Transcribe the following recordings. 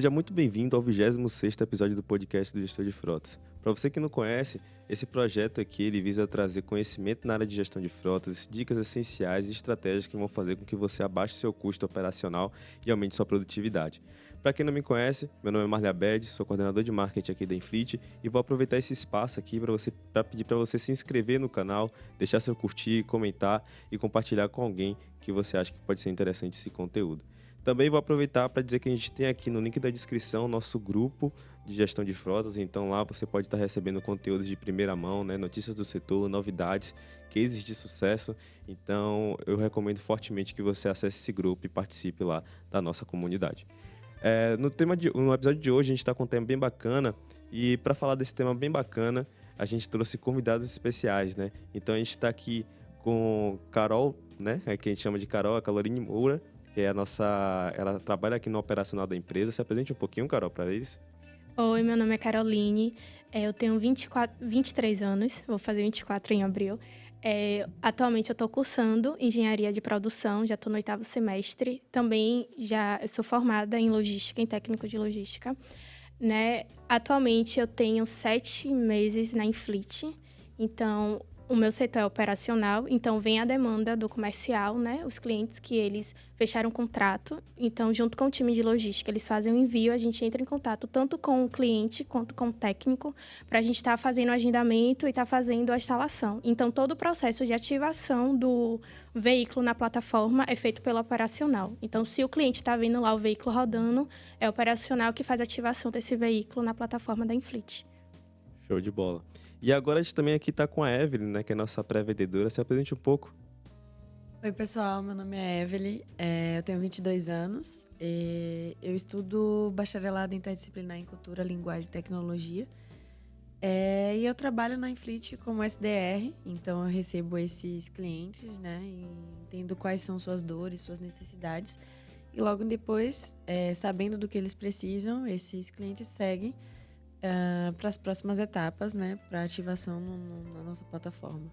Seja muito bem-vindo ao 26º episódio do podcast do Gestor de Frotas. Para você que não conhece, esse projeto aqui ele visa trazer conhecimento na área de gestão de frotas, dicas essenciais e estratégias que vão fazer com que você abaixe seu custo operacional e aumente sua produtividade. Para quem não me conhece, meu nome é Marley Abed, sou coordenador de marketing aqui da Infleet e vou aproveitar esse espaço aqui para pedir para você se inscrever no canal, deixar seu curtir, comentar e compartilhar com alguém que você acha que pode ser interessante esse conteúdo. Também vou aproveitar para dizer que a gente tem aqui no link da descrição o nosso grupo de gestão de frotas, então lá você pode estar recebendo conteúdos de primeira mão, né, notícias do setor, novidades, cases de sucesso, então eu recomendo fortemente que você acesse esse grupo e participe lá da nossa comunidade. No episódio de hoje a gente está com um tema bem bacana e para falar desse tema bem bacana a gente trouxe convidados especiais, né? Então a gente está aqui com Carol, né, que a gente chama de Carol, a Caroline Moura, que é ela trabalha aqui no operacional da empresa. Se apresente um pouquinho, Carol, para eles. Oi, meu nome é Caroline, eu tenho 23 anos, vou fazer 24 em abril. Atualmente eu estou cursando Engenharia de Produção, já estou no 8º semestre. Também eu sou formada em Logística, em Técnico de Logística. Né? Atualmente eu tenho 7 meses na Infleet, então o meu setor é operacional, então vem a demanda do comercial, né? Os clientes que eles fecharam contrato, então junto com o time de logística eles fazem o envio, a gente entra em contato tanto com o cliente quanto com o técnico para a gente estar fazendo o agendamento e estar fazendo a instalação. Então todo o processo de ativação do veículo na plataforma é feito pelo operacional. Então se o cliente está vendo lá o veículo rodando, é o operacional que faz a ativação desse veículo na plataforma da Infleet. Show de bola. E agora a gente também aqui está com a Evelyn, né, que é a nossa pré-vendedora. Se apresente um pouco. Oi, pessoal. Meu nome é Evelyn. Eu tenho 22 anos. Eu estudo bacharelado interdisciplinar em Cultura, Linguagem e Tecnologia. E eu trabalho na Infleet como SDR. Então, eu recebo esses clientes, né? E entendo quais são suas dores, suas necessidades. E logo depois, sabendo do que eles precisam, esses clientes seguem para as próximas etapas, né, para ativação na nossa plataforma.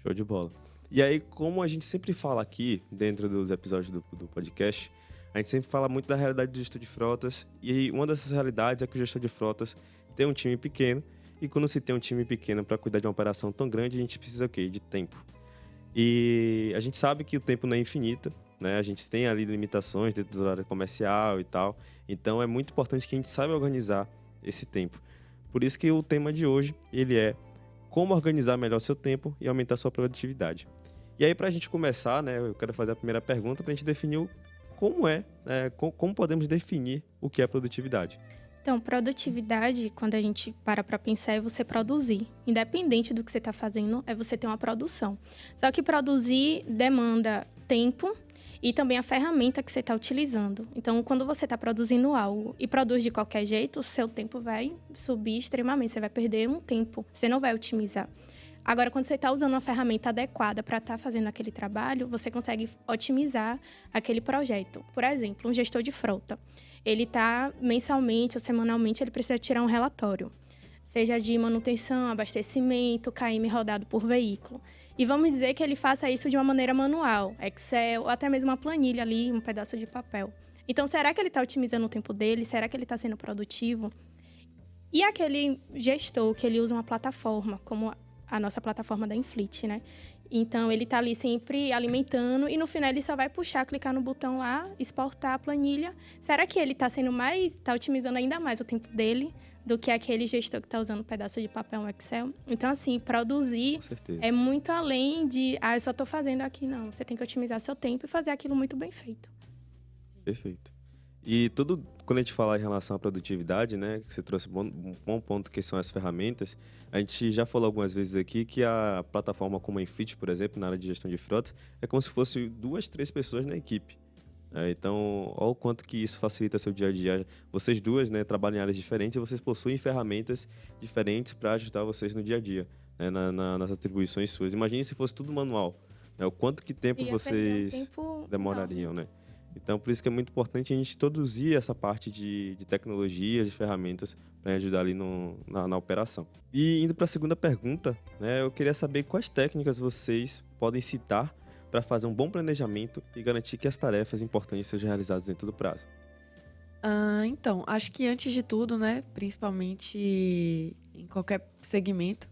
Show de bola. E aí, como a gente sempre fala aqui, dentro dos episódios do podcast, a gente sempre fala muito da realidade do gestor de frotas, e uma dessas realidades é que o gestor de frotas tem um time pequeno, e quando se tem um time pequeno para cuidar de uma operação tão grande, a gente precisa o quê? De tempo. E a gente sabe que o tempo não é infinito, né? A gente tem ali limitações dentro do horário comercial e tal, então é muito importante que a gente saiba organizar esse tempo. Por isso que o tema de hoje ele é como organizar melhor seu tempo e aumentar sua produtividade. E aí, para a gente começar, né, eu quero fazer a primeira pergunta para a gente definir como podemos definir o que é produtividade. Então, produtividade, quando a gente para pensar, é você produzir. Independente do que você está fazendo, é você ter uma produção. Só que produzir demanda tempo e também a ferramenta que você está utilizando. Então, quando você está produzindo algo e produz de qualquer jeito, o seu tempo vai subir extremamente. Você vai perder um tempo, você não vai otimizar. Agora, quando você está usando uma ferramenta adequada para estar fazendo aquele trabalho, você consegue otimizar aquele projeto. Por exemplo, um gestor de frota. Ele está mensalmente ou semanalmente, ele precisa tirar um relatório. Seja de manutenção, abastecimento, KM rodado por veículo. E vamos dizer que ele faça isso de uma maneira manual, Excel, ou até mesmo uma planilha ali, um pedaço de papel. Então, será que ele está otimizando o tempo dele? Será que ele está sendo produtivo? E aquele gestor que ele usa uma plataforma, como a nossa plataforma da Infleet, né? Então, ele está ali sempre alimentando e no final ele só vai puxar, clicar no botão lá, exportar a planilha. Será que ele está otimizando ainda mais o tempo dele do que aquele gestor que está usando um pedaço de papel no Excel? Então, assim, produzir é muito além de, eu só estou fazendo aqui, não. Você tem que otimizar seu tempo e fazer aquilo muito bem feito. Perfeito. E quando a gente fala em relação à produtividade, né, que você trouxe um bom ponto que são as ferramentas, a gente já falou algumas vezes aqui que a plataforma como a Infleet, por exemplo, na área de gestão de frotas, é como se fosse 2, 3 pessoas na equipe. Então, olha o quanto que isso facilita seu dia a dia. Vocês duas, né, trabalham em áreas diferentes e vocês possuem ferramentas diferentes para ajudar vocês no dia a dia, né, nas atribuições suas. Imagine se fosse tudo manual, né, o quanto que tempo vocês demorariam, né? Então, por isso que é muito importante a gente introduzir essa parte de tecnologia, de ferramentas, para ajudar ali na operação. E indo para a segunda pergunta, né, eu queria saber quais técnicas vocês podem citar para fazer um bom planejamento e garantir que as tarefas importantes sejam realizadas dentro do prazo. Então, acho que antes de tudo, né, principalmente em qualquer segmento,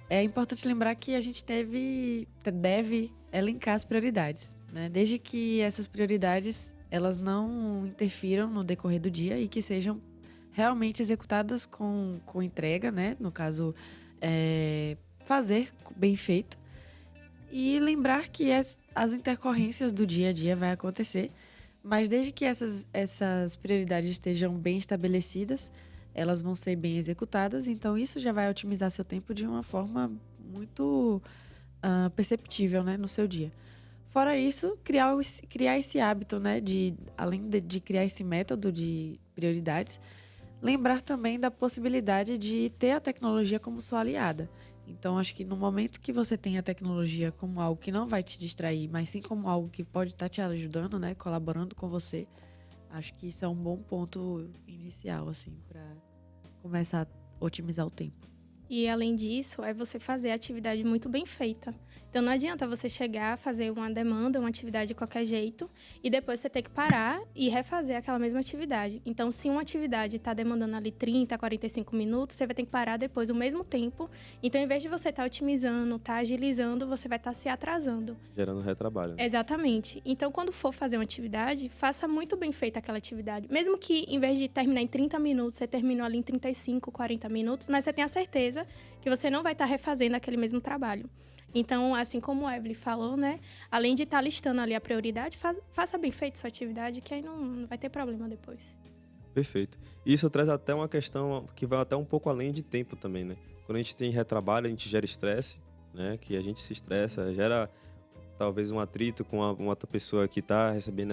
é importante lembrar que a gente deve elencar as prioridades, né? Desde que essas prioridades elas não interfiram no decorrer do dia e que sejam realmente executadas com entrega, né? No caso, fazer bem feito. E lembrar que as intercorrências do dia a dia vai acontecer, mas desde que essas prioridades estejam bem estabelecidas, elas vão ser bem executadas, então isso já vai otimizar seu tempo de uma forma muito perceptível, né, no seu dia. Fora isso, criar esse hábito, né, além de criar esse método de prioridades, lembrar também da possibilidade de ter a tecnologia como sua aliada. Então, acho que no momento que você tem a tecnologia como algo que não vai te distrair, mas sim como algo que pode estar te ajudando, né, colaborando com você, acho que isso é um bom ponto inicial, assim, para começar a otimizar o tempo. E, além disso, é você fazer a atividade muito bem feita. Então, não adianta você chegar, fazer uma demanda, uma atividade de qualquer jeito, e depois você ter que parar e refazer aquela mesma atividade. Então, se uma atividade está demandando ali 30, 45 minutos, você vai ter que parar depois o mesmo tempo. Então, em vez de você estar otimizando, estar agilizando, você vai estar se atrasando. Gerando retrabalho. Né? Exatamente. Então, quando for fazer uma atividade, faça muito bem feita aquela atividade. Mesmo que, em vez de terminar em 30 minutos, você terminou ali em 35, 40 minutos, mas você tenha certeza que você não vai estar refazendo aquele mesmo trabalho. Então, assim como o Evelyn falou, né? Além de estar listando ali a prioridade, faça bem feito sua atividade, que aí não vai ter problema depois. Perfeito. Isso traz até uma questão que vai até um pouco além de tempo também, né? Quando a gente tem retrabalho, a gente gera estresse, né? Que a gente se estressa, gera talvez um atrito com uma outra pessoa que está recebendo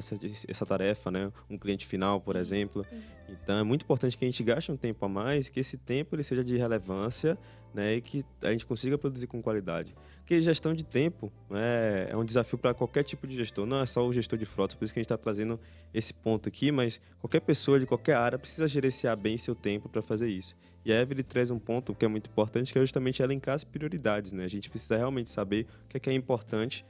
essa tarefa, né? Um cliente final, por exemplo. Sim. Então, é muito importante que a gente gaste um tempo a mais, que esse tempo ele seja de relevância, né? E que a gente consiga produzir com qualidade. Porque gestão de tempo, né, é um desafio para qualquer tipo de gestor, não é só o gestor de frotas, por isso que a gente está trazendo esse ponto aqui, mas qualquer pessoa de qualquer área precisa gerenciar bem seu tempo para fazer isso. E a Evelyn traz um ponto que é muito importante, que é justamente elencar as prioridades, né? A gente precisa realmente saber o que é importante,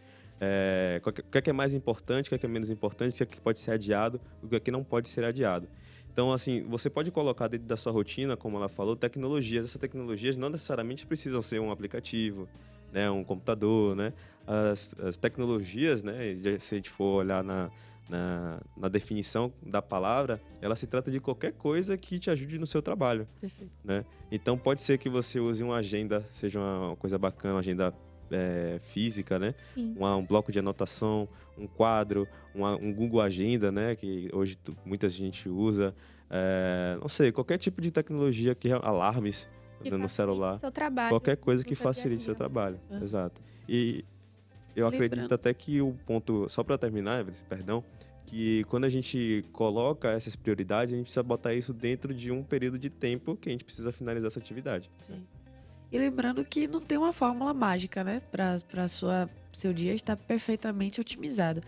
o que é mais importante, o que é menos importante, o que é que pode ser adiado, o que é que não pode ser adiado. Então, assim, você pode colocar dentro da sua rotina, como ela falou, tecnologias. Essas tecnologias não necessariamente precisam ser um aplicativo, né, um computador, né? As tecnologias, né, se a gente for olhar na definição da palavra, ela se trata de qualquer coisa que te ajude no seu trabalho. Perfeito. Né? Então, pode ser que você use uma agenda, seja uma coisa bacana, uma agenda física, né? Um bloco de anotação, um quadro, um Google Agenda, né? Que hoje muita gente usa. Não sei, qualquer tipo de tecnologia, alarmes no celular, seu trabalho, qualquer coisa que facilite seu trabalho. Exato. E eu acredito até que o ponto, só para terminar, Evelyn, perdão, que quando a gente coloca essas prioridades, a gente precisa botar isso dentro de um período de tempo que a gente precisa finalizar essa atividade. Sim. E lembrando que não tem uma fórmula mágica, né? Para seu dia estar perfeitamente otimizado.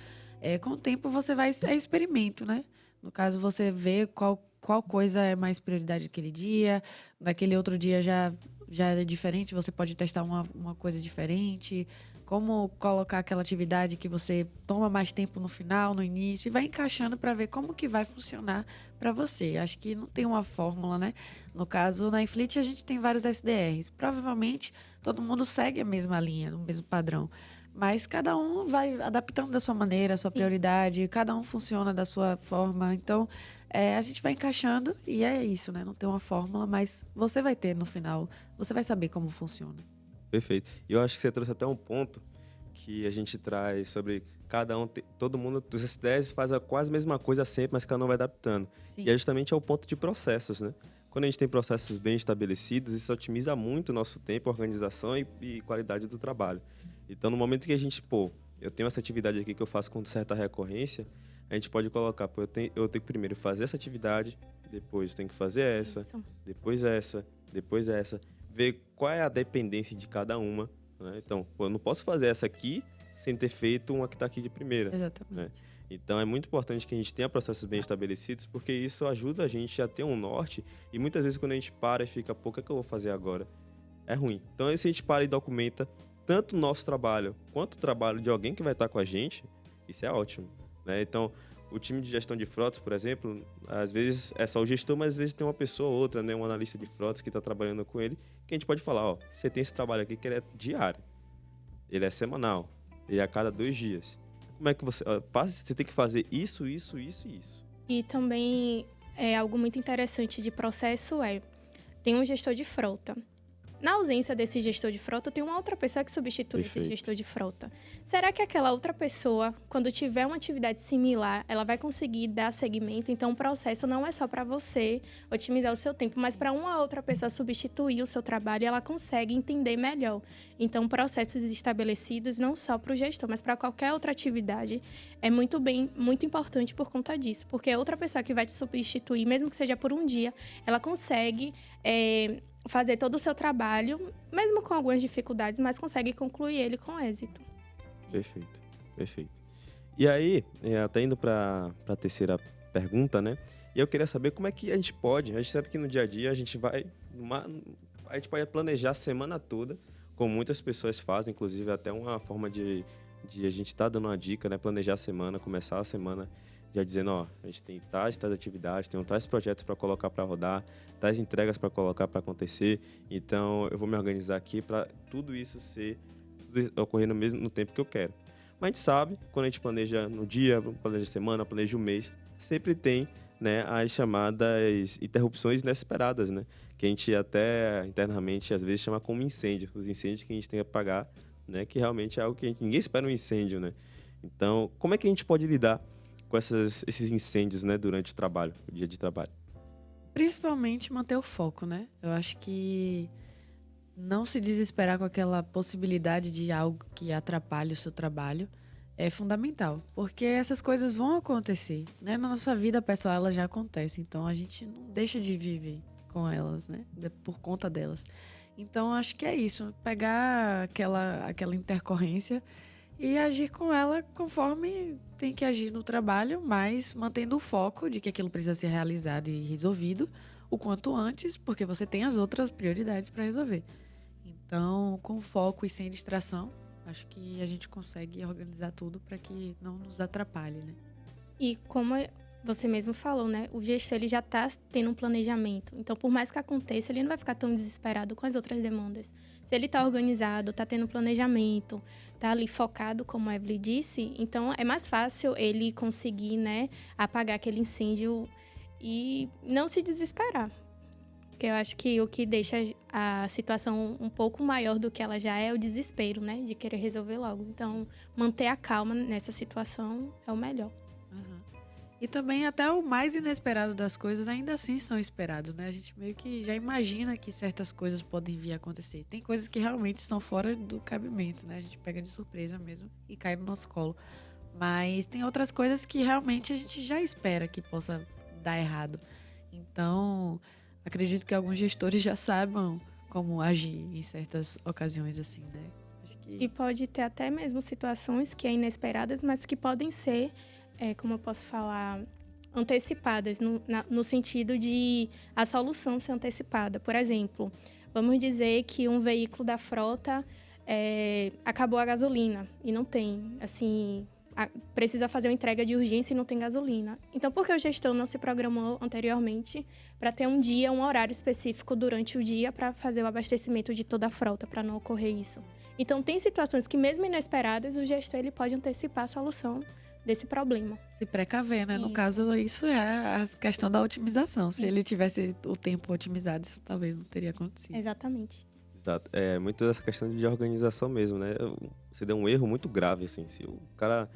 Com o tempo você vai... É experimento, né? No caso, você vê qual coisa é mais prioridade naquele dia. Naquele outro dia já é diferente, você pode testar uma coisa diferente. Como colocar aquela atividade que você toma mais tempo no final, no início, e vai encaixando para ver como que vai funcionar para você. Acho que não tem uma fórmula, né? No caso, na Inflit a gente tem vários SDRs. Provavelmente todo mundo segue a mesma linha, o mesmo padrão. Mas cada um vai adaptando da sua maneira, a sua prioridade, cada um funciona da sua forma. Então, a gente vai encaixando e é isso, né? Não tem uma fórmula, mas você vai ter no final, você vai saber como funciona. Perfeito. E eu acho que você trouxe até um ponto que a gente traz sobre cada um, todo mundo, os SDRs faz quase a mesma coisa sempre, mas cada um vai adaptando. Sim. E é justamente ao ponto de processos, né? Quando a gente tem processos bem estabelecidos, isso otimiza muito o nosso tempo, organização e qualidade do trabalho. Então, no momento que a gente, eu tenho essa atividade aqui que eu faço com certa recorrência, a gente pode colocar, eu tenho que primeiro fazer essa atividade, depois eu tenho que fazer essa, depois essa, ver qual é a dependência de cada uma, né? Então, eu não posso fazer essa aqui sem ter feito uma que está aqui de primeira. Exatamente. Né? Então, é muito importante que a gente tenha processos bem estabelecidos, porque isso ajuda a gente a ter um norte, e muitas vezes quando a gente para e fica, o que é que eu vou fazer agora? É ruim. Então, se a gente para e documenta tanto o nosso trabalho, quanto o trabalho de alguém que vai estar com a gente, isso é ótimo. Né? Então, o time de gestão de frotas, por exemplo, às vezes é só o gestor, mas às vezes tem uma pessoa ou outra, né, um analista de frotas que está trabalhando com ele, que a gente pode falar, ó, você tem esse trabalho aqui que ele é diário, ele é semanal, ele é a cada 2 dias. Como é que você faz? Você tem que fazer isso, isso, isso e isso. E também algo muito interessante de processo tem um gestor de frota. Na ausência desse gestor de frota, tem uma outra pessoa que substitui esse gestor de frota. Será que aquela outra pessoa, quando tiver uma atividade similar, ela vai conseguir dar seguimento? Então, o processo não é só para você otimizar o seu tempo, mas para uma outra pessoa substituir o seu trabalho e ela consegue entender melhor. Então, processos estabelecidos não só para o gestor, mas para qualquer outra atividade é muito importante por conta disso. Porque outra pessoa que vai te substituir, mesmo que seja por um dia, ela consegue fazer todo o seu trabalho, mesmo com algumas dificuldades, mas consegue concluir ele com êxito. Perfeito, perfeito. E aí, até indo para a terceira pergunta, né? E eu queria saber como é que a gente sabe que no dia a dia a gente pode planejar a semana toda, como muitas pessoas fazem, inclusive até uma forma de a gente estar dando uma dica, né? Planejar a semana, começar a semana já dizendo, ó, a gente tem tais atividades, tem tais projetos para colocar para rodar, tais entregas para colocar para acontecer. Então, eu vou me organizar aqui para tudo isso ocorrer no tempo que eu quero. Mas a gente sabe, quando a gente planeja no dia, planeja a semana, planeja o mês, sempre tem, né, as chamadas interrupções inesperadas, né? Que a gente até internamente às vezes chama como incêndio. Os incêndios que a gente tem que apagar, né? Que realmente é algo que ninguém espera um incêndio, né? Então, como é que a gente pode lidar com esses incêndios, né, durante o dia de trabalho? Principalmente manter o foco, né? Eu acho que não se desesperar com aquela possibilidade de algo que atrapalhe o seu trabalho é fundamental, porque essas coisas vão acontecer, né? Na nossa vida pessoal elas já acontecem, então a gente não deixa de viver com elas, né? Por conta delas. Então acho que é isso, pegar aquela intercorrência e agir com ela conforme tem que agir no trabalho, mas mantendo o foco de que aquilo precisa ser realizado e resolvido o quanto antes, porque você tem as outras prioridades para resolver. Então, com foco e sem distração, acho que a gente consegue organizar tudo para que não nos atrapalhe, né? E como você mesmo falou, né? O gestor ele já está tendo um planejamento. Então, por mais que aconteça, ele não vai ficar tão desesperado com as outras demandas. Se ele está organizado, está tendo planejamento, está ali focado, como a Evelyn disse, então é mais fácil ele conseguir, né, apagar aquele incêndio e não se desesperar. Porque eu acho que o que deixa a situação um pouco maior do que ela já é o desespero, né? De querer resolver logo. Então, manter a calma nessa situação é o melhor. Uhum. E também até o mais inesperado das coisas ainda assim são esperados, né? A gente meio que já imagina que certas coisas podem vir a acontecer. Tem coisas que realmente estão fora do cabimento, né? A gente pega de surpresa mesmo e cai no nosso colo. Mas tem outras coisas que realmente a gente já espera que possa dar errado. Então, acredito que alguns gestores já saibam como agir em certas ocasiões assim, né? Acho que... E pode ter até mesmo situações que é inesperadas, mas que podem ser, como eu posso falar, antecipadas, no sentido de a solução ser antecipada. Por exemplo, vamos dizer que um veículo da frota acabou a gasolina e não tem, assim, precisa fazer uma entrega de urgência e não tem gasolina. Então, por que o gestor não se programou anteriormente para ter um horário específico durante o dia para fazer o abastecimento de toda a frota, para não ocorrer isso? Então, tem situações que, mesmo inesperadas, o gestor ele pode antecipar a solução desse problema. Se precaver, né? Isso. No caso, isso é a questão da otimização. Se ele tivesse o tempo otimizado, isso talvez não teria acontecido. Exatamente. Exato. É muito dessa questão de organização mesmo, né? Você deu um erro muito grave, assim. Se o cara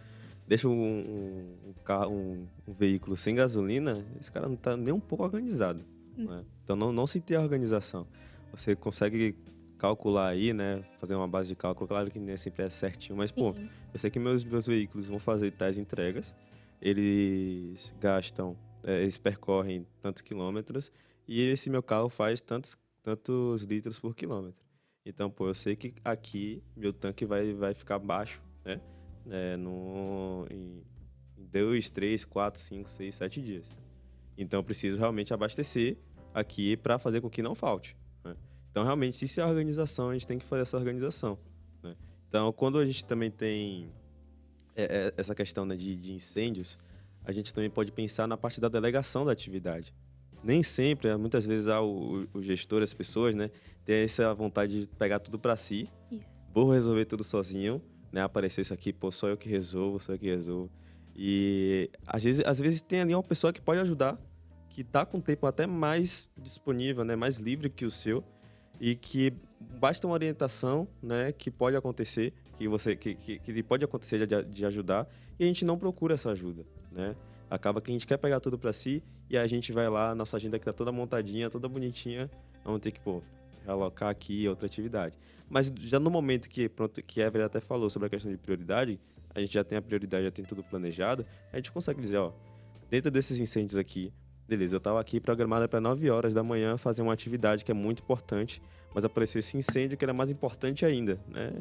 deixa um veículo sem gasolina, esse cara não tá nem um pouco organizado. Né? Então, não se ter organização. Você consegue calcular aí, né? Fazer uma base de cálculo. Claro que nem sempre é certinho, mas, pô, eu sei que meus veículos vão fazer tais entregas. Eles gastam, eles percorrem tantos quilômetros e esse meu carro faz tantos litros por quilômetro. Então, pô, eu sei que aqui meu tanque vai ficar baixo, né? Em 2, 3, 4, 5, 6, 7 dias. Então, eu preciso realmente abastecer aqui para fazer com que não falte. Né? Então, realmente, se é a organização, a gente tem que fazer essa organização. Né? Então, quando a gente também tem essa questão, né, de incêndios, a gente também pode pensar na parte da delegação da atividade. Nem sempre, muitas vezes o gestor, as pessoas, né, tem essa vontade de pegar tudo para si. Isso. Vou resolver tudo sozinho, né? Aparecer isso aqui, pô, só eu que resolvo. E às vezes tem ali uma pessoa que pode ajudar, que está com o tempo até mais disponível, né? Mais livre que o seu, e que basta uma orientação, né? Que pode acontecer, que pode acontecer de ajudar, e a gente não procura essa ajuda, né? Acaba que a gente quer pegar tudo para si e a gente vai lá, nossa agenda que tá toda montadinha, toda bonitinha, vamos ter que, realocar aqui outra atividade. Mas já no momento que a Evelyn até falou sobre a questão de prioridade, a gente já tem a prioridade, já tem tudo planejado, a gente consegue dizer, dentro desses incêndios aqui, beleza, eu estava aqui programada para 9 horas da manhã fazer uma atividade que é muito importante, mas apareceu esse incêndio que era mais importante ainda, né?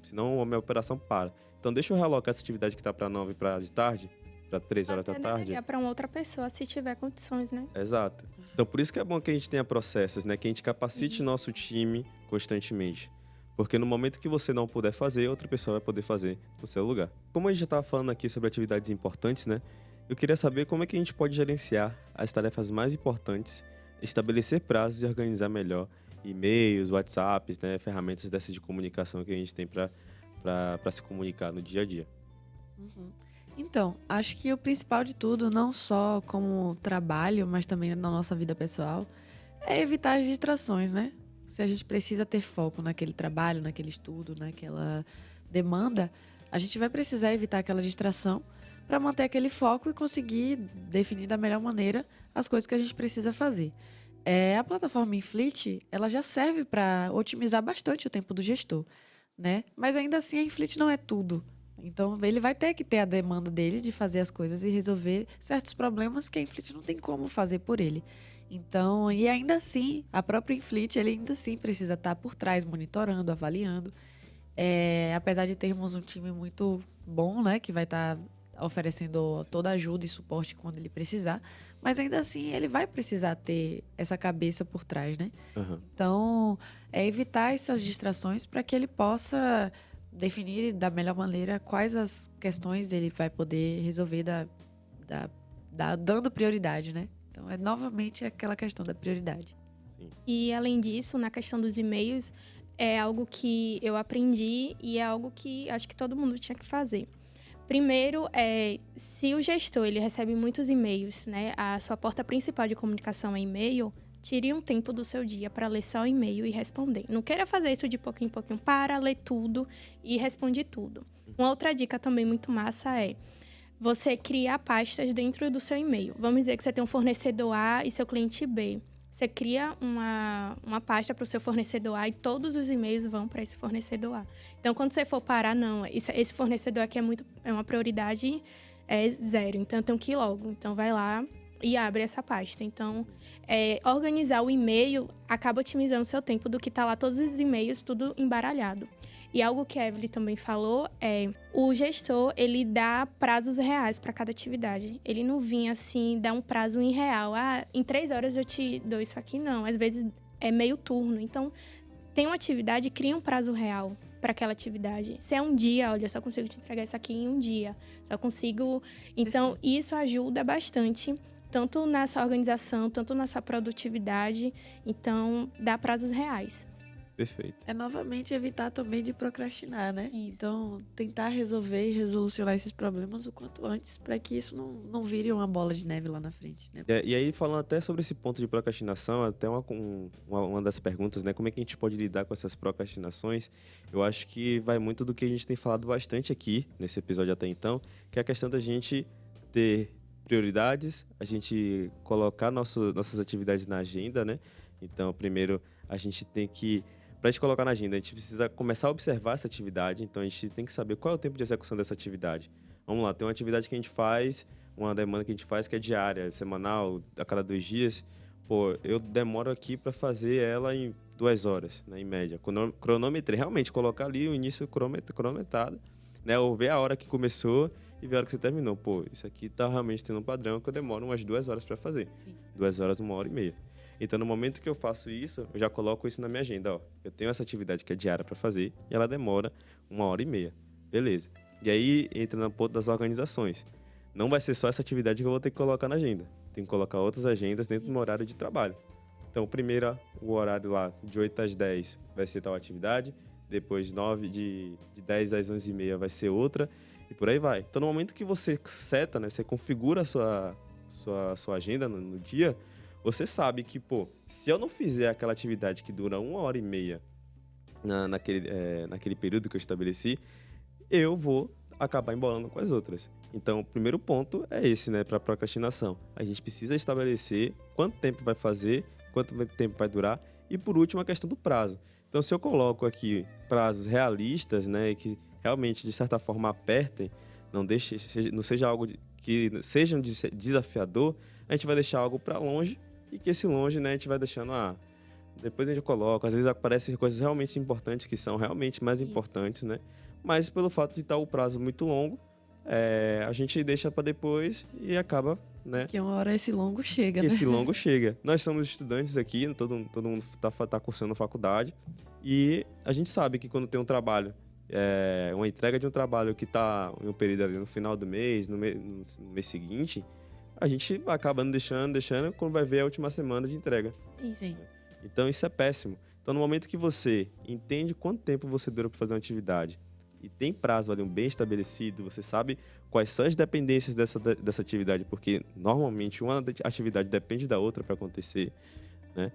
Senão a minha operação para. Então deixa eu realocar essa atividade que está para 9 para de tarde, para 3 horas da tarde. É para uma outra pessoa, se tiver condições, né? Exato. Então, por isso que é bom que a gente tenha processos, né? Que a gente capacite nosso time constantemente. Porque no momento que você não puder fazer, outra pessoa vai poder fazer no seu lugar. Como a gente já estava falando aqui sobre atividades importantes, né? Eu queria saber como é que a gente pode gerenciar as tarefas mais importantes, estabelecer prazos e organizar melhor e-mails, WhatsApps, né? Ferramentas dessas de comunicação que a gente tem para se comunicar no dia a dia. Uhum. Então, acho que o principal de tudo, não só como trabalho, mas também na nossa vida pessoal, é evitar as distrações, né? Se a gente precisa ter foco naquele trabalho, naquele estudo, naquela demanda, a gente vai precisar evitar aquela distração para manter aquele foco e conseguir definir da melhor maneira as coisas que a gente precisa fazer. A plataforma Infleet, ela já serve para otimizar bastante o tempo do gestor, né? Mas ainda assim a Infleet não é tudo. Então, ele vai ter que ter a demanda dele de fazer as coisas e resolver certos problemas que a Infleet não tem como fazer por ele. Então, e ainda assim, a própria Infleet, ele ainda assim precisa estar por trás, monitorando, avaliando. Apesar de termos um time muito bom, né, que vai estar oferecendo toda a ajuda e suporte quando ele precisar, mas ainda assim ele vai precisar ter essa cabeça por trás, né? Uhum. Então, evitar essas distrações para que ele possa definir da melhor maneira quais as questões ele vai poder resolver dando prioridade, né? Então, novamente aquela questão da prioridade. Sim. E, além disso, na questão dos e-mails, é algo que eu aprendi e é algo que acho que todo mundo tinha que fazer. Primeiro, se o gestor ele recebe muitos e-mails, né? A sua porta principal de comunicação é e-mail, tire um tempo do seu dia para ler só o e-mail e responder. Não queira fazer isso de pouquinho em pouquinho, ler tudo e responde tudo. Uma outra dica também muito massa é você criar pastas dentro do seu e-mail. Vamos dizer que você tem um fornecedor A e seu cliente B. Você cria uma pasta para o seu fornecedor A e todos os e-mails vão para esse fornecedor A. Então, quando você for parar, não, esse fornecedor aqui é uma prioridade 0, então eu tenho que ir logo. Então, vai lá e abre essa pasta. Então, organizar o e-mail acaba otimizando o seu tempo do que tá lá todos os e-mails, tudo embaralhado. E algo que a Evelyn também falou o gestor, ele dá prazos reais para cada atividade. Ele não vinha assim, dar um prazo irreal. Em 3 horas eu te dou isso aqui, não. Às vezes é meio turno. Então, tem uma atividade, cria um prazo real para aquela atividade. Se é um dia, olha, eu só consigo te entregar isso aqui em um dia. Só consigo... Então, isso ajuda bastante, tanto na sua organização, tanto na sua produtividade. Então, dá prazos reais. Perfeito. Novamente evitar também de procrastinar, né? Isso. Então, tentar resolver e resolucionar esses problemas o quanto antes, para que isso não vire uma bola de neve lá na frente, né? E aí, falando até sobre esse ponto de procrastinação, até uma das perguntas, né? Como é que a gente pode lidar com essas procrastinações? Eu acho que vai muito do que a gente tem falado bastante aqui, nesse episódio até então, que é a questão da gente ter prioridades, a gente colocar nossas atividades na agenda, né? Então, primeiro, a gente tem que... Para a gente colocar na agenda, a gente precisa começar a observar essa atividade, então a gente tem que saber qual é o tempo de execução dessa atividade. Vamos lá, tem uma atividade que a gente faz, uma demanda que a gente faz que é diária, semanal, a cada 2 dias. Eu demoro aqui para fazer ela em 2 horas, né, em média. Cronometrei, realmente, colocar ali o início cronometrado, né, ou ver a hora que começou e ver a hora que você terminou. Isso aqui tá realmente tendo um padrão que eu demoro umas 2 horas para fazer. Sim. 2 horas, 1h30. Então, no momento que eu faço isso, eu já coloco isso na minha agenda. Eu tenho essa atividade que é diária para fazer e ela demora 1h30. Beleza. E aí, entra no ponto das organizações. não vai ser só essa atividade que eu vou ter que colocar na agenda. Tem que colocar outras agendas dentro do meu horário de trabalho. Então, primeiro, o horário lá, de 8 às 10, vai ser tal atividade. Depois, de 10 às 11h30 vai ser outra. E por aí vai. Então, no momento que você seta, né, você configura a sua agenda no dia, você sabe que, se eu não fizer aquela atividade que dura 1h30 naquele período que eu estabeleci, eu vou acabar embolando com as outras. Então, o primeiro ponto é esse, né, para procrastinação. A gente precisa estabelecer quanto tempo vai fazer, quanto tempo vai durar e, por último, a questão do prazo. Então, se eu coloco aqui prazos realistas, né, que realmente, de certa forma, apertem, não seja algo que seja um desafiador, a gente vai deixar algo para longe e que esse longe, né, a gente vai deixando, depois a gente coloca. Às vezes aparecem coisas realmente importantes que são realmente mais importantes, né? Mas pelo fato de estar o prazo muito longo, a gente deixa para depois e acaba, né? Que uma hora esse longo chega, né? Esse longo chega. Nós somos estudantes aqui, todo mundo tá cursando faculdade, e a gente sabe que quando tem um trabalho, uma entrega de um trabalho que está em um período ali no final do mês, no mês seguinte, a gente acaba deixando, quando vai ver a última semana de entrega. Sim. Então isso é péssimo. Então no momento que você entende quanto tempo você dura para fazer uma atividade e tem prazo ali bem estabelecido, você sabe quais são as dependências dessa atividade, porque normalmente uma atividade depende da outra para acontecer, né?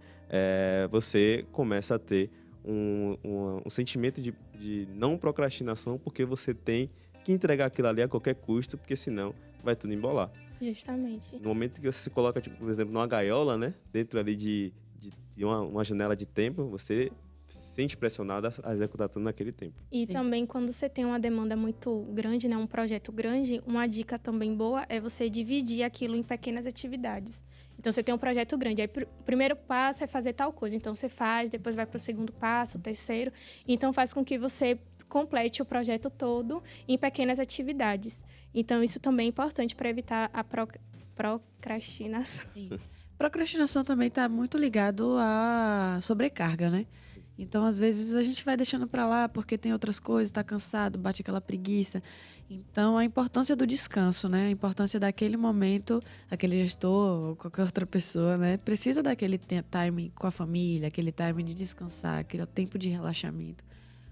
Você começa a ter um sentimento de não procrastinação, porque você tem que entregar aquilo ali a qualquer custo, porque senão vai tudo embolar. Justamente. No momento que você se coloca, por exemplo, numa gaiola, né, dentro ali de uma janela de tempo, você se sente pressionado a executar tudo naquele tempo. E Sim. também, quando você tem uma demanda muito grande, né, um projeto grande, uma dica também boa é você dividir aquilo em pequenas atividades. Então, você tem um projeto grande, aí o primeiro passo é fazer tal coisa. Então, você faz, depois vai para o segundo passo, o terceiro. Então, faz com que você complete o projeto todo em pequenas atividades. Então, isso também é importante para evitar a procrastinação. Sim. Procrastinação também está muito ligado à sobrecarga, né? Então, às vezes, a gente vai deixando para lá porque tem outras coisas, está cansado, bate aquela preguiça. Então, a importância do descanso, né? A importância daquele momento, aquele gestor ou qualquer outra pessoa, né? Precisa daquele time com a família, aquele time de descansar, aquele tempo de relaxamento.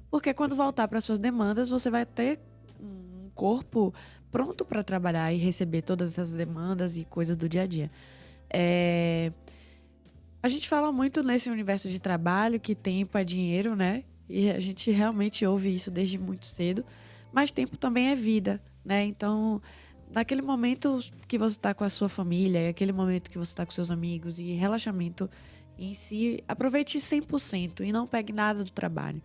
Porque quando voltar para suas demandas, você vai ter um corpo pronto para trabalhar e receber todas essas demandas e coisas do dia a dia. A gente fala muito nesse universo de trabalho que tempo é dinheiro, né? E a gente realmente ouve isso desde muito cedo. Mas tempo também é vida, né? Então, naquele momento que você está com a sua família, aquele momento que você está com seus amigos e relaxamento em si, aproveite 100% e não pegue nada do trabalho.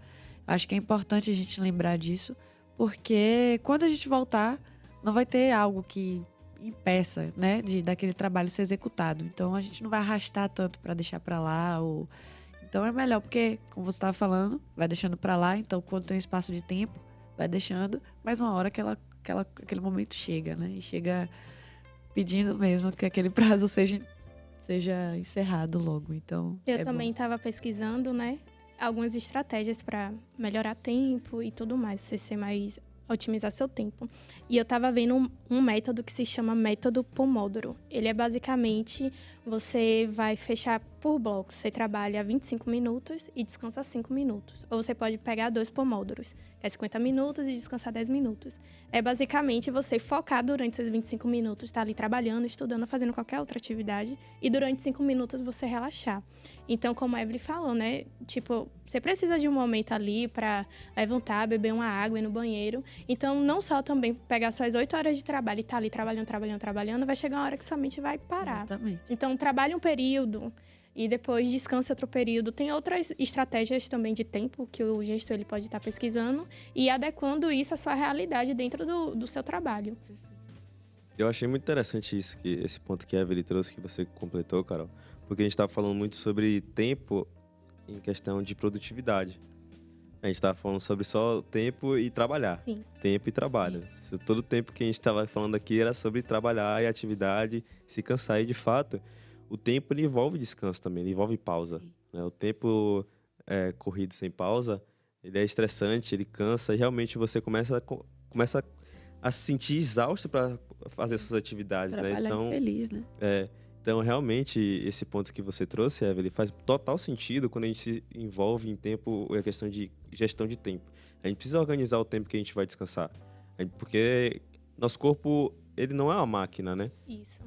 Acho que é importante a gente lembrar disso, porque quando a gente voltar, não vai ter algo que impeça, né, daquele trabalho ser executado. Então, a gente não vai arrastar tanto para deixar para lá. Então, é melhor, porque, como você estava falando, vai deixando para lá. Então, quando tem espaço de tempo, vai deixando. Mas uma hora aquele momento chega, né? E chega pedindo mesmo que aquele prazo seja encerrado logo. Então, Eu também estava pesquisando, né, algumas estratégias para melhorar tempo e tudo mais, você ser mais otimizar seu tempo. E eu estava vendo um método que se chama método Pomodoro. Ele é basicamente, você vai fechar por blocos. Você trabalha 25 minutos e descansa 5 minutos. Ou você pode pegar 2 Pomodoros, que é 50 minutos e descansar 10 minutos. É basicamente você focar durante esses 25 minutos, tá ali trabalhando, estudando, fazendo qualquer outra atividade. E durante 5 minutos você relaxar. Então, como a Evelyn falou, né? Tipo, você precisa de um momento ali para levantar, beber uma água, ir no banheiro. Então, não só também pegar suas 8 horas de trabalho e tá ali trabalhando, vai chegar uma hora que sua mente vai parar. Exatamente. Então, trabalhe um período e depois descanse outro período. Tem outras estratégias também de tempo que o gestor ele pode estar pesquisando e adequando isso à sua realidade dentro do seu trabalho. Eu achei muito interessante esse ponto que a Evelyn trouxe, que você completou, Carol, porque a gente estava falando muito sobre tempo em questão de produtividade. A gente estava falando sobre só tempo e trabalhar. Sim. Tempo e trabalho. Todo o tempo que a gente estava falando aqui era sobre trabalhar e atividade, se cansar. E, de fato, o tempo ele envolve descanso também, ele envolve pausa. Né? O tempo corrido sem pausa, ele é estressante, ele cansa. E realmente você começa a se sentir exausto para fazer suas atividades, né? Trabalhar Então, infeliz, né? então, realmente, esse ponto que você trouxe, Evelyn, faz total sentido quando a gente se envolve em tempo, a questão de gestão de tempo. A gente precisa organizar o tempo que a gente vai descansar. Porque nosso corpo, ele não é uma máquina, né? Isso.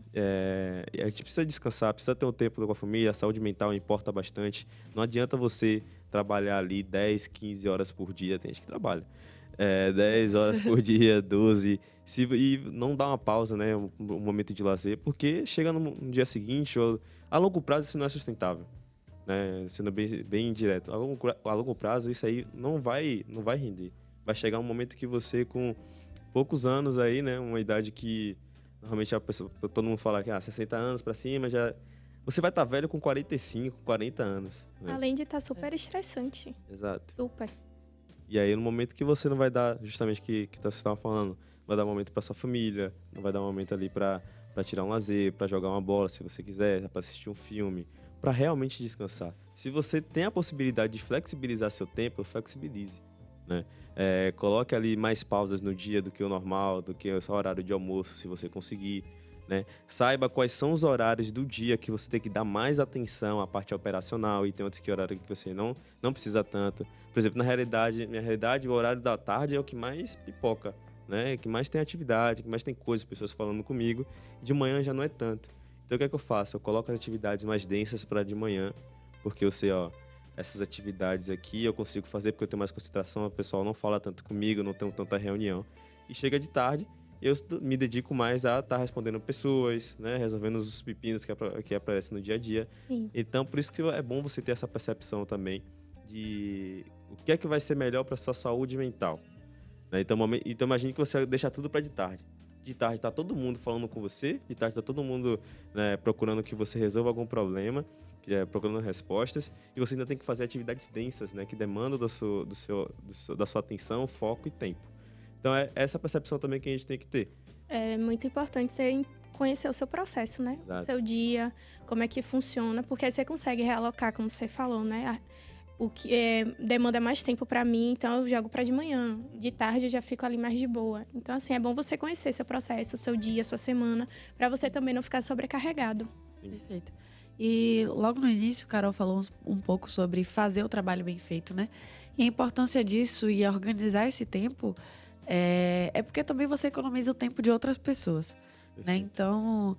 A gente precisa descansar, precisa ter um tempo com a família, a saúde mental importa bastante. Não adianta você trabalhar ali 10, 15 horas por dia, tem gente que trabalha. 10 horas por dia, 12, e não dá uma pausa, né, um momento de lazer, porque chega no dia seguinte, ou a longo prazo isso não é sustentável, né, sendo bem direto. A longo prazo isso aí não vai render. Vai chegar um momento que você, com poucos anos aí, né, uma idade que normalmente todo mundo fala que 60 anos para cima, você vai estar velho com 45, 40 anos. Né? Além de estar super estressante. Exato. Super. E aí, no momento que você não vai dar, justamente que você estava falando, vai dar um momento para sua família, não vai dar um momento ali para tirar um lazer, para jogar uma bola, se você quiser, para assistir um filme, para realmente descansar. Se você tem a possibilidade de flexibilizar seu tempo, flexibilize, né? Coloque ali mais pausas no dia do que o normal, do que o seu horário de almoço, se você conseguir, né? Saiba quais são os horários do dia que você tem que dar mais atenção à parte operacional, e tem outros horários que você não precisa tanto. Por exemplo, minha realidade, o horário da tarde é o que mais pipoca, né? Que mais tem atividade, que mais tem coisas, pessoas falando comigo. De manhã já não é tanto. Então, o que é que eu faço? Eu coloco as atividades mais densas para de manhã, porque eu sei, essas atividades aqui eu consigo fazer porque eu tenho mais concentração, o pessoal não fala tanto comigo, não tenho tanta reunião. E chega de tarde, eu me dedico mais a estar respondendo pessoas, né, resolvendo os pepinos que aparecem no dia a dia. Sim. Então, por isso que é bom você ter essa percepção também de o que é que vai ser melhor para sua saúde mental. Né? Então, imagine que você deixa tudo para de tarde. De tarde está todo mundo falando com você, de tarde está todo mundo, né, procurando que você resolva algum problema, procurando respostas, e você ainda tem que fazer atividades densas, né, que demandam da sua atenção, foco e tempo. Então, é essa percepção também que a gente tem que ter. É muito importante você conhecer o seu processo, né? Exato. O seu dia, como é que funciona, porque aí você consegue realocar, como você falou, né? O que demanda mais tempo para mim, então eu jogo para de manhã. De tarde eu já fico ali mais de boa. Então, assim, é bom você conhecer seu processo, o seu dia, a sua semana, para você também não ficar sobrecarregado. Sim. Perfeito. E logo no início, Carol falou um pouco sobre fazer o trabalho bem feito, né? E a importância disso e organizar esse tempo é porque também você economiza o tempo de outras pessoas, né? Então,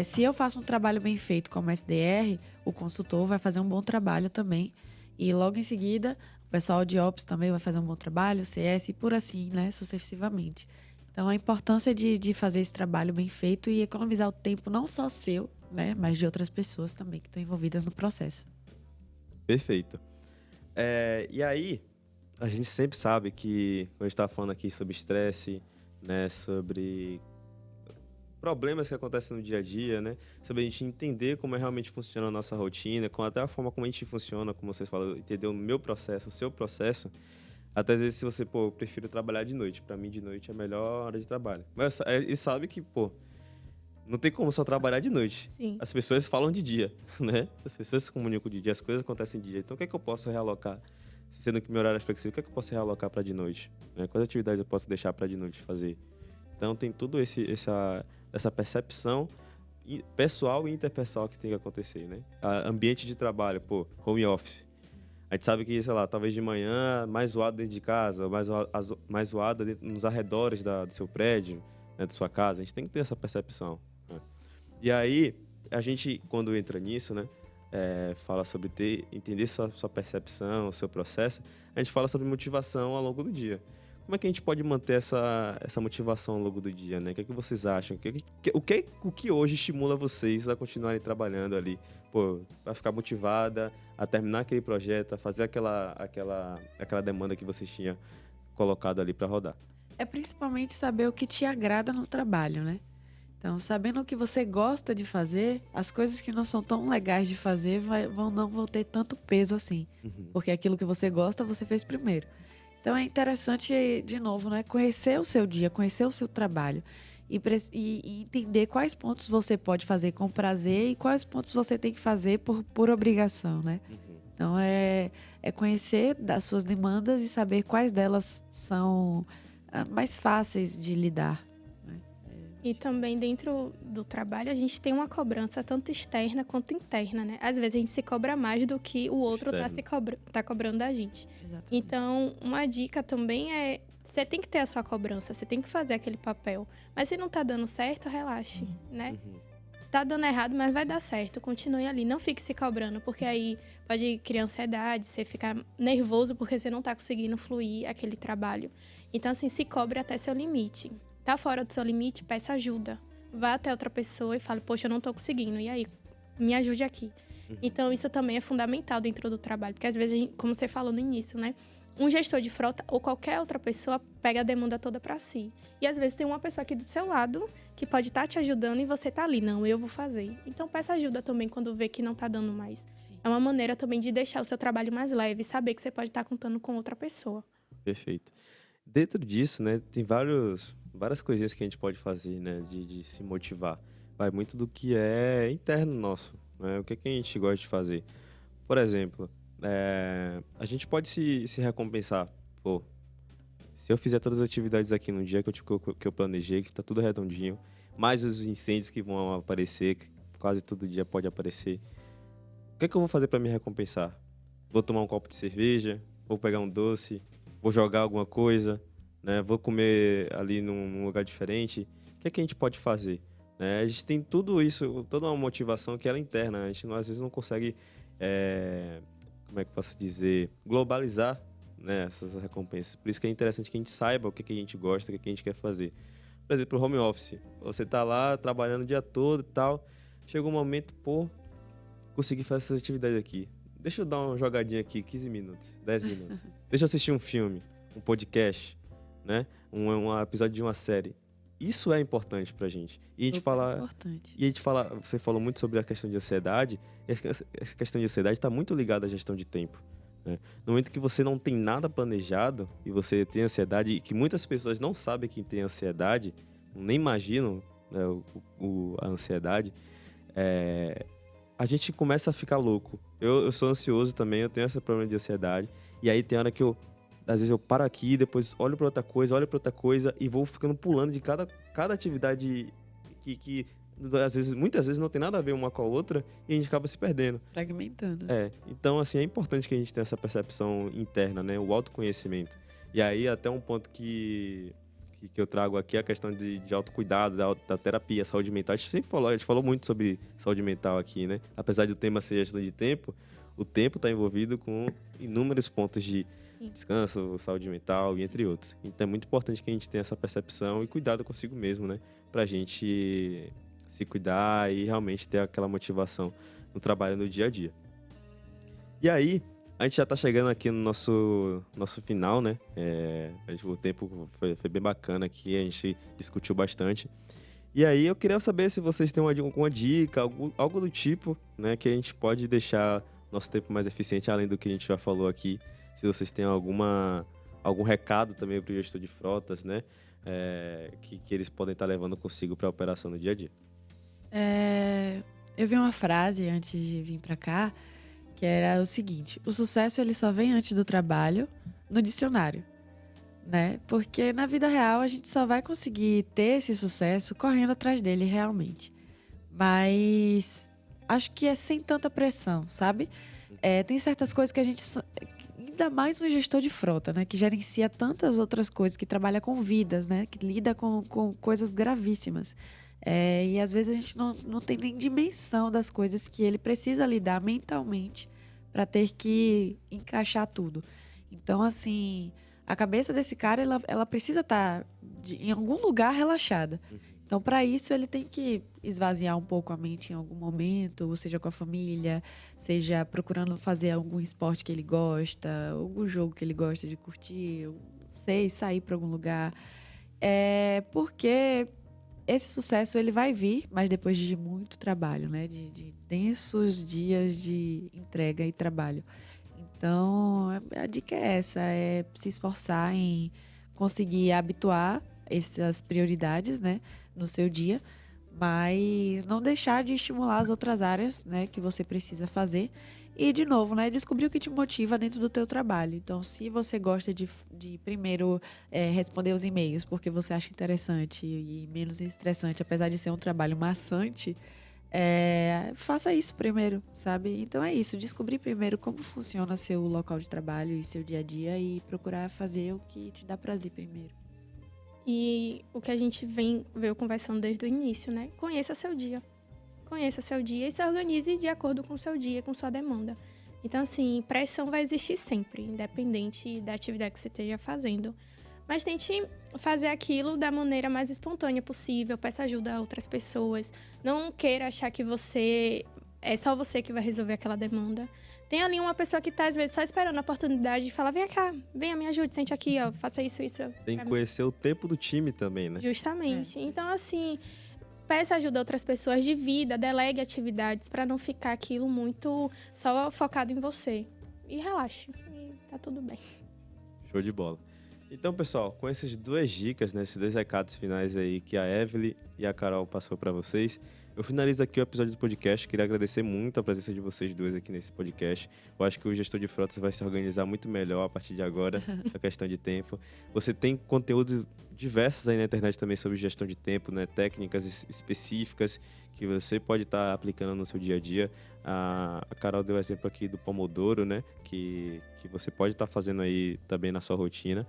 se eu faço um trabalho bem feito como SDR, o consultor vai fazer um bom trabalho também. E logo em seguida, o pessoal de Ops também vai fazer um bom trabalho, CS e por assim, né, sucessivamente. Então, a importância de fazer esse trabalho bem feito e economizar o tempo não só seu, né, mas de outras pessoas também que estão envolvidas no processo. Perfeito. E aí, a gente sempre sabe que, quando a gente está falando aqui sobre estresse, né, sobre problemas que acontecem no dia a dia, né? Sobre a gente entender como realmente funciona a nossa rotina, até a forma como a gente funciona, como vocês falam, entender o meu processo, o seu processo. Até às vezes, se você, eu prefiro trabalhar de noite. Para mim, de noite é a melhor hora de trabalho. Mas ele sabe que, não tem como só trabalhar de noite. Sim. As pessoas falam de dia, né? As pessoas se comunicam de dia, as coisas acontecem de dia. Então, o que é que eu posso realocar? Sendo que meu horário é flexível, o que é que eu posso realocar para de noite? Né? Quais atividades eu posso deixar para de noite fazer? Então, tem tudo essa percepção pessoal e interpessoal que tem que acontecer, né? Ambiente de trabalho, home office. A gente sabe que, sei lá, talvez de manhã, mais zoado dentro de casa, mais zoado nos arredores do seu prédio, né, de sua casa. A gente tem que ter essa percepção. Né? E aí, a gente, quando entra nisso, né, fala sobre entender sua percepção, o seu processo, a gente fala sobre motivação ao longo do dia. Como é que a gente pode manter essa motivação ao longo do dia, né? O que é que vocês acham? O que hoje estimula vocês a continuarem trabalhando ali? Para ficar motivada, a terminar aquele projeto, a fazer aquela demanda que vocês tinham colocado ali para rodar? É principalmente saber o que te agrada no trabalho, né? Então, sabendo o que você gosta de fazer, as coisas que não são tão legais de fazer não vão ter tanto peso assim. Uhum. Porque aquilo que você gosta, você fez primeiro. Então, é interessante, de novo, né, conhecer o seu dia, conhecer o seu trabalho e entender quais pontos você pode fazer com prazer e quais pontos você tem que fazer por obrigação, né? Uhum. Então, é conhecer das suas demandas e saber quais delas são mais fáceis de lidar. E também dentro do trabalho a gente tem uma cobrança tanto externa quanto interna, né? Às vezes a gente se cobra mais do que o outro tá cobrando da gente. Exatamente. Então, uma dica também é, você tem que ter a sua cobrança, você tem que fazer aquele papel. Mas se não tá dando certo, relaxe, né? Tá dando errado, mas vai dar certo, continue ali. Não fique se cobrando, porque aí pode criar ansiedade, você ficar nervoso porque você não tá conseguindo fluir aquele trabalho. Então, assim, se cobre até seu limite. Tá fora do seu limite, peça ajuda. Vá até outra pessoa e fale, poxa, eu não tô conseguindo. E aí, me ajude aqui. Então, isso também é fundamental dentro do trabalho. Porque às vezes, como você falou no início, né? Um gestor de frota ou qualquer outra pessoa pega a demanda toda para si. E às vezes tem uma pessoa aqui do seu lado que pode estar te ajudando e você tá ali. Não, eu vou fazer. Então, peça ajuda também quando vê que não tá dando mais. Sim. É uma maneira também de deixar o seu trabalho mais leve. Saber que você pode estar contando com outra pessoa. Perfeito. Dentro disso, né, tem várias coisinhas que a gente pode fazer, né, de se motivar. Vai muito do que é interno nosso, né, o que a gente gosta de fazer. Por exemplo, a gente pode se recompensar. Pô, se eu fizer todas as atividades aqui no dia que eu planejei, que tá tudo redondinho, mais os incêndios que vão aparecer, que quase todo dia pode aparecer, o que eu vou fazer para me recompensar? Vou tomar um copo de cerveja, vou pegar um doce, vou jogar alguma coisa, né? Vou comer ali num lugar diferente. O que a gente pode fazer? Né? A gente tem tudo isso, toda uma motivação que ela é interna. A gente às vezes não consegue, como é que eu posso dizer, globalizar, né, essas recompensas. Por isso que é interessante que a gente saiba o que a gente gosta, o que a gente quer fazer. Por exemplo, o home office. Você tá lá trabalhando o dia todo e tal. Chega um momento, consegui fazer essas atividades aqui. Deixa eu dar uma jogadinha aqui, 15 minutos, 10 minutos. Deixa eu assistir um filme, um podcast, né? Um episódio de uma série. Isso é importante pra gente. E a gente fala, você falou muito sobre a questão de ansiedade, e essa questão de ansiedade está muito ligada à gestão de tempo. Né? No momento que você não tem nada planejado e você tem ansiedade, e que muitas pessoas não sabem que tem ansiedade, nem imaginam, né, a ansiedade, a gente começa a ficar louco. Eu sou ansioso também, eu tenho esse problema de ansiedade. E aí tem hora que às vezes eu paro aqui, depois olho para outra coisa e vou ficando pulando de cada atividade que muitas vezes não tem nada a ver uma com a outra e a gente acaba se perdendo. Fragmentando. Então assim, é importante que a gente tenha essa percepção interna, né? O autoconhecimento. E aí até um ponto que eu trago aqui a questão de autocuidado, da terapia, saúde mental. A gente falou muito sobre saúde mental aqui, né? Apesar do tema ser gestão de tempo, o tempo está envolvido com inúmeros pontos de descanso, saúde mental e entre outros. Então é muito importante que a gente tenha essa percepção e cuidado consigo mesmo, né? Pra gente se cuidar e realmente ter aquela motivação no trabalho, no dia a dia. E aí, a gente já tá chegando aqui no nosso final, né? O tempo foi bem bacana aqui, a gente discutiu bastante. E aí eu queria saber se vocês têm alguma dica, algo do tipo, né? Que a gente pode deixar nosso tempo mais eficiente, além do que a gente já falou aqui. Se vocês têm algum recado também para o gestor de frotas, né? Que eles podem estar levando consigo para a operação no dia a dia. Eu vi uma frase antes de vir para cá, que era o seguinte: o sucesso ele só vem antes do trabalho no dicionário, né? Porque na vida real a gente só vai conseguir ter esse sucesso correndo atrás dele realmente. Mas acho que é sem tanta pressão, sabe? Tem certas coisas que a gente, ainda mais um gestor de frota, né? Que gerencia tantas outras coisas, que trabalha com vidas, né? Que lida com coisas gravíssimas. E às vezes a gente não tem nem dimensão das coisas que ele precisa lidar mentalmente para ter que encaixar tudo. Então, assim, a cabeça desse cara, ela precisa estar em algum lugar relaxada. Então, para isso, ele tem que esvaziar um pouco a mente em algum momento, ou seja com a família, seja procurando fazer algum esporte que ele gosta, algum jogo que ele gosta de curtir, não sei, sair para algum lugar. Porque esse sucesso ele vai vir, mas depois de muito trabalho, né? De densos dias de entrega e trabalho. Então, a dica é essa, é se esforçar em conseguir habituar essas prioridades, né, no seu dia, mas não deixar de estimular as outras áreas, né, que você precisa fazer. E, de novo, né, descobrir o que te motiva dentro do teu trabalho. Então, se você gosta de primeiro responder os e-mails porque você acha interessante e menos estressante, apesar de ser um trabalho maçante, faça isso primeiro, sabe? Então é isso, descobrir primeiro como funciona seu local de trabalho e seu dia a dia e procurar fazer o que te dá prazer primeiro. E o que a gente veio conversando desde o início, né? Conheça seu dia. Conheça seu dia e se organize de acordo com o seu dia, com sua demanda. Então, assim, pressão vai existir sempre, independente da atividade que você esteja fazendo. Mas tente fazer aquilo da maneira mais espontânea possível, peça ajuda a outras pessoas. Não queira achar que é só você que vai resolver aquela demanda. Tem ali uma pessoa que está, às vezes, só esperando a oportunidade de falar, vem cá, venha, me ajude, sente aqui, ó, faça isso. Tem que conhecer o tempo do time também, né? Justamente. Então, assim, peça ajuda a outras pessoas, divida, delegue atividades para não ficar aquilo muito só focado em você. E relaxe, e tá tudo bem. Show de bola. Então, pessoal, com essas 2 dicas, né, esses 2 recados finais aí que a Evelyn e a Carol passou para vocês, eu finalizo aqui o episódio do podcast. Queria agradecer muito a presença de vocês 2 aqui nesse podcast. Eu acho que o gestor de frotas vai se organizar muito melhor a partir de agora, a questão de tempo. Você tem conteúdo diversos aí na internet também sobre gestão de tempo, né, técnicas específicas que você pode estar aplicando no seu dia a dia. A Carol deu o exemplo aqui do Pomodoro, né, que você pode estar fazendo aí também na sua rotina,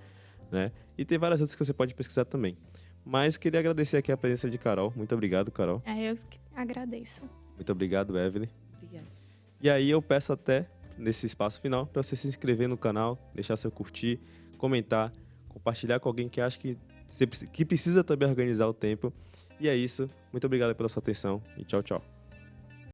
né? E tem várias outras que você pode pesquisar também. Mas queria agradecer aqui a presença de Carol. Muito obrigado, Carol. Eu que agradeço. Muito obrigado, Evelyn. Obrigada. E aí eu peço até, nesse espaço final, para você se inscrever no canal, deixar seu curtir, comentar, compartilhar com alguém que acha que precisa também organizar o tempo. E é isso. Muito obrigado pela sua atenção e tchau, tchau.